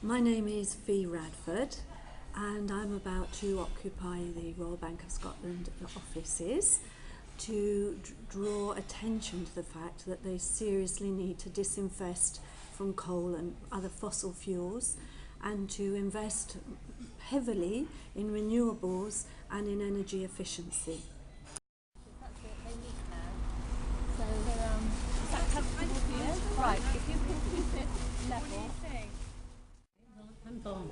My name is V. Radford and I'm about to occupy the Royal Bank of Scotland offices to draw attention to the fact that they seriously need to disinvest from coal and other fossil fuels and to invest heavily in renewables and in energy efficiency. That's it, they meet now. So, is that comfortable for you? Right, if you can keep it level. What do you think? I'm Barnum,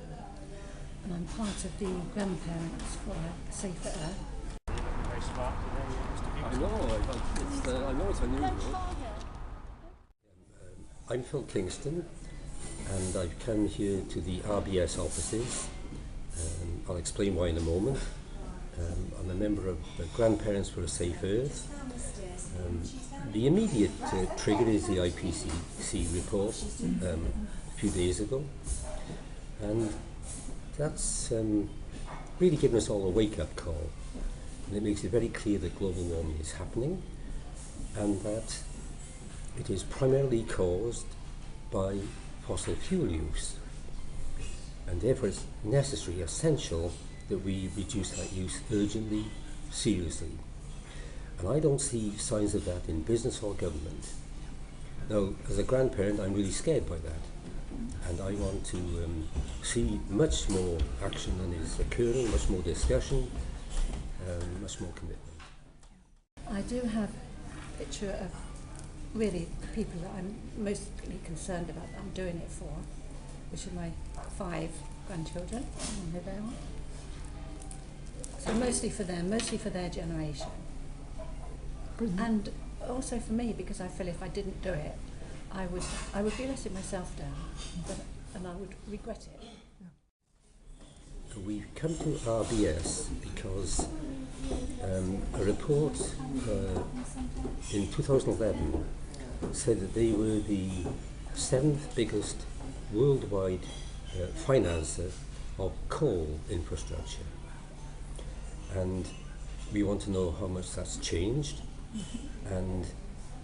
and I'm part of the Grandparents for a Safer Earth. Very smart today, Mr. I know, I know it's unusual. I'm Phil Kingston, and I've come here to the RBS offices. I'll explain why in a moment. I'm a member of the Grandparents for a Safe Earth. The immediate trigger is the IPCC report a few days ago, and that's really given us all a wake-up call, and it makes it very clear that global warming is happening and that it is primarily caused by fossil fuel use, and therefore it's necessary, essential, that we reduce that use urgently, seriously. And I don't see signs of that in business or government. Now, as a grandparent, I'm really scared by that, and I want to see much more action than is occurring, much more discussion, much more commitment. I do have a picture of really the people that I'm mostly concerned about that I'm doing it for, which are my 5 grandchildren, and here they are. So mostly for them, mostly for their generation. Brilliant. And also for me, because I feel if I didn't do it, I would be letting myself down, and I would regret it. We've come to RBS because a report in 2011 said that they were the 7th biggest worldwide financer of coal infrastructure, and we want to know how much that's changed. And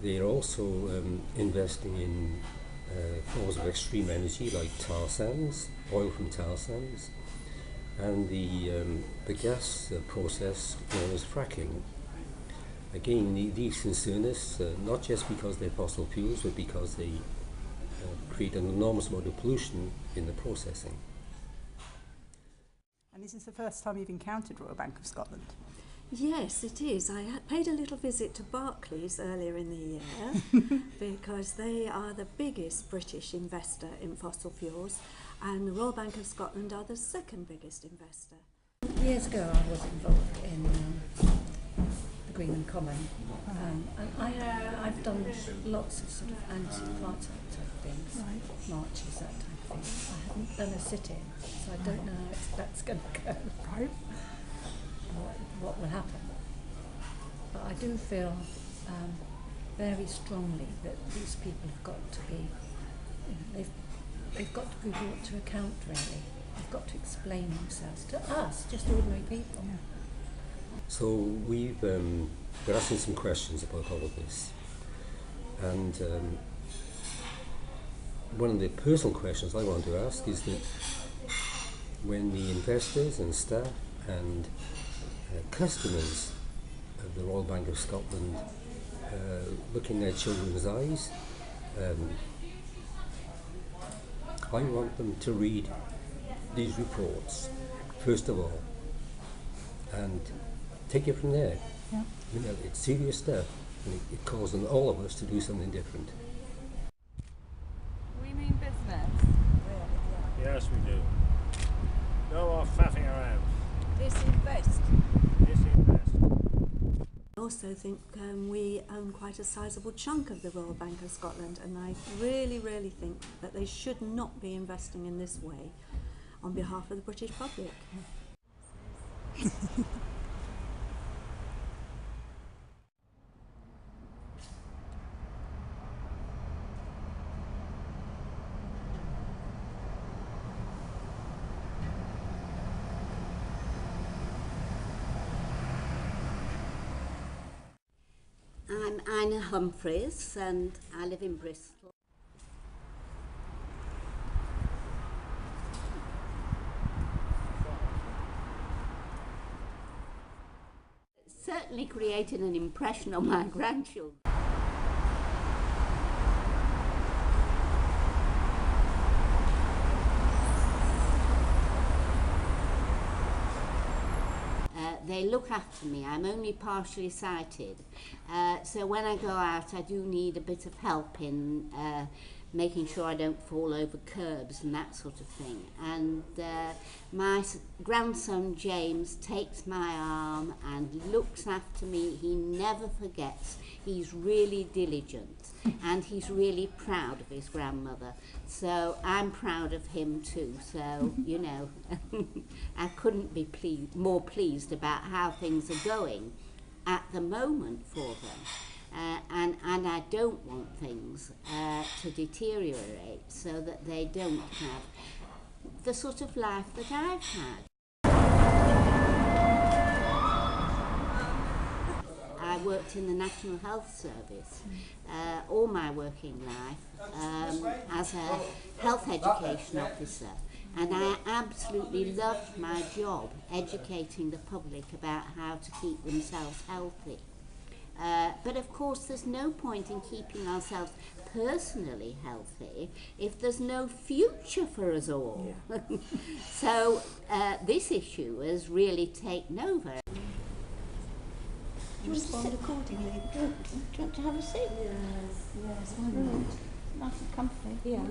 they're also investing in forms of extreme energy like tar sands, oil from tar sands, and the gas process known as fracking. Again, these concern us not just because they're fossil fuels, but because they create an enormous amount of pollution in the processing. And is this the first time you've encountered Royal Bank of Scotland? Yes, it is. I paid a little visit to Barclays earlier in the year because they are the biggest British investor in fossil fuels, and the Royal Bank of Scotland are the 2nd biggest investor. Years ago I was involved in the Green Common, and I've done lots of sort of anti-apartheid type things, marches, that type of thing. I haven't done a sit-in, so I don't know how that's going to go. Right. What will happen. But I do feel very strongly that these people have got to be, they've got to be brought to account, really. They've got to explain themselves to us, just ordinary people. Yeah. So we're asking some questions about all of this, and one of the personal questions I want to ask is that when the investors and staff and customers of the Royal Bank of Scotland look in their children's eyes, I want them to read these reports first of all and take it from there. Yeah. You know, it's serious stuff, and it calls on all of us to do something different. We mean business. Yes, we do. No more faffing around. Disinvest. Disinvest. I also think we own quite a sizable chunk of the Royal Bank of Scotland, and I really, really think that they should not be investing in this way on behalf of the British public. I'm Anna Humphreys and I live in Bristol. certainly created an impression on my grandchildren. They look after me. I'm only partially sighted, so when I go out I do need a bit of help in making sure I don't fall over curbs and that sort of thing. And my grandson James takes my arm and looks after me. He never forgets. He's really diligent and he's really proud of his grandmother. So I'm proud of him too. So, you know, I couldn't be more pleased about how things are going at the moment for them. And I don't want things to deteriorate so that they don't have the sort of life that I've had. I worked in the National Health Service all my working life as a health education officer, and I absolutely loved my job educating the public about how to keep themselves healthy. But of course there's no point in keeping ourselves personally healthy if there's no future for us all. Yeah. So this issue has really taken over. Do you want to sit accordingly? Do you want to have a seat? Yes, why not? Nice and comfy. Yeah,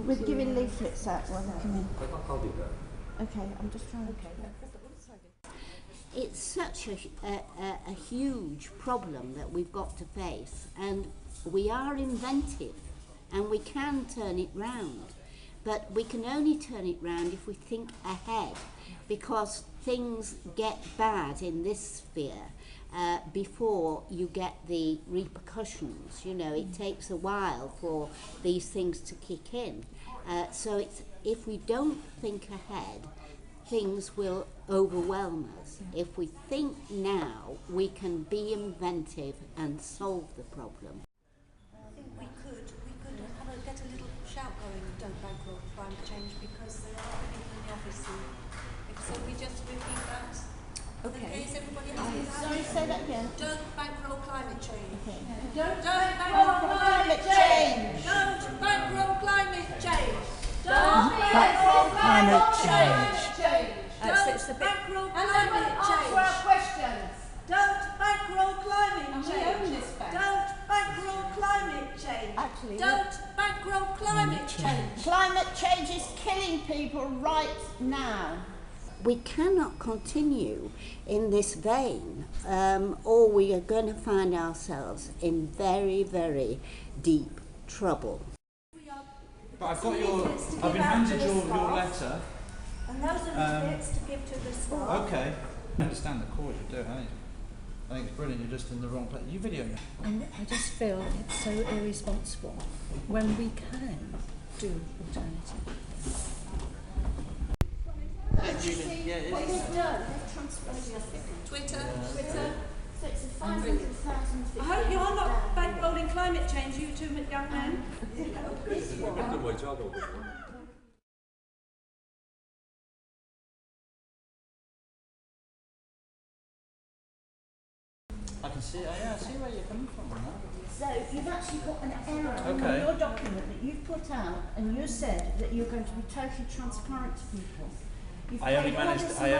We're giving leaflets out while they come in. I'll do that. Okay, I'm just trying to... It's such a huge problem that we've got to face, and we are inventive and we can turn it round, but we can only turn it round if we think ahead, because things get bad in this sphere before you get the repercussions. You know, it takes a while for these things to kick in. So if we don't think ahead, things will overwhelm us. If we think now, we can be inventive and solve the problem. I think we could get a little shout going, don't bankroll climate change, because there are people in the office who, so we just repeat that. Okay, is everybody happy with that? Sorry, say that again. Don't bankroll climate change. Okay. Don't bankroll climate change. Don't bankroll climate change. Don't bankroll climate change. Don't bankroll climate change. Answer our questions. Don't bankroll climate change. Don't bankroll climate change. Actually, don't bankroll climate change. Climate change is killing people right now. We cannot continue in this vein, or we are going to find ourselves in very, very deep trouble. But I've been handed your letter. And those are the bits to give to the staff. Okay. I understand the cause you do, I think it's brilliant, you're just in the wrong place. You video me. And I just feel it's so irresponsible when we can do alternative. Yeah, it What is. they've done, they've transferred your figure. Twitter. So it's a 500,000 figure. I hope you are not bankrolling climate change, you two young men. I can see, I see where you're coming from now. So you've actually got an error Okay. on your document that you've put out, and you said that you're going to be totally transparent to people. You've I only paid all managed, this I'm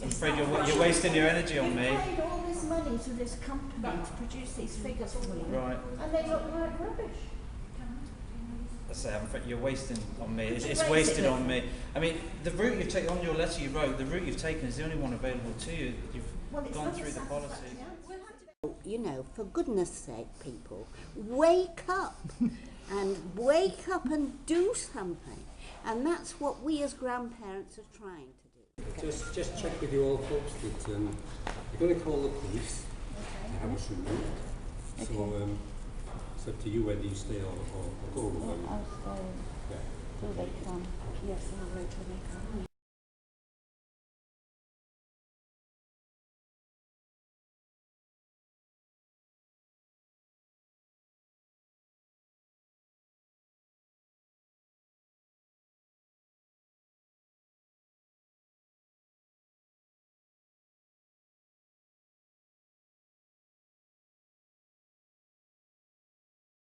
afraid you're wasting your energy on me. You've paid all this money to this company to produce these figures for you. Right. And they look like rubbish. I say, I'm afraid you're wasting on me. It's wasted on me. I mean, the route you've taken, on your letter you wrote, the route you've taken is the only one available to you. You've gone through the policy. You know, for goodness sake, people, wake up and wake up and do something. And that's what we as grandparents are trying to do. Just check with you all folks that you're going to call the police to have us removed. So it's up to you whether you stay or go. I'll stay till they come. Yes, I'll wait till they come.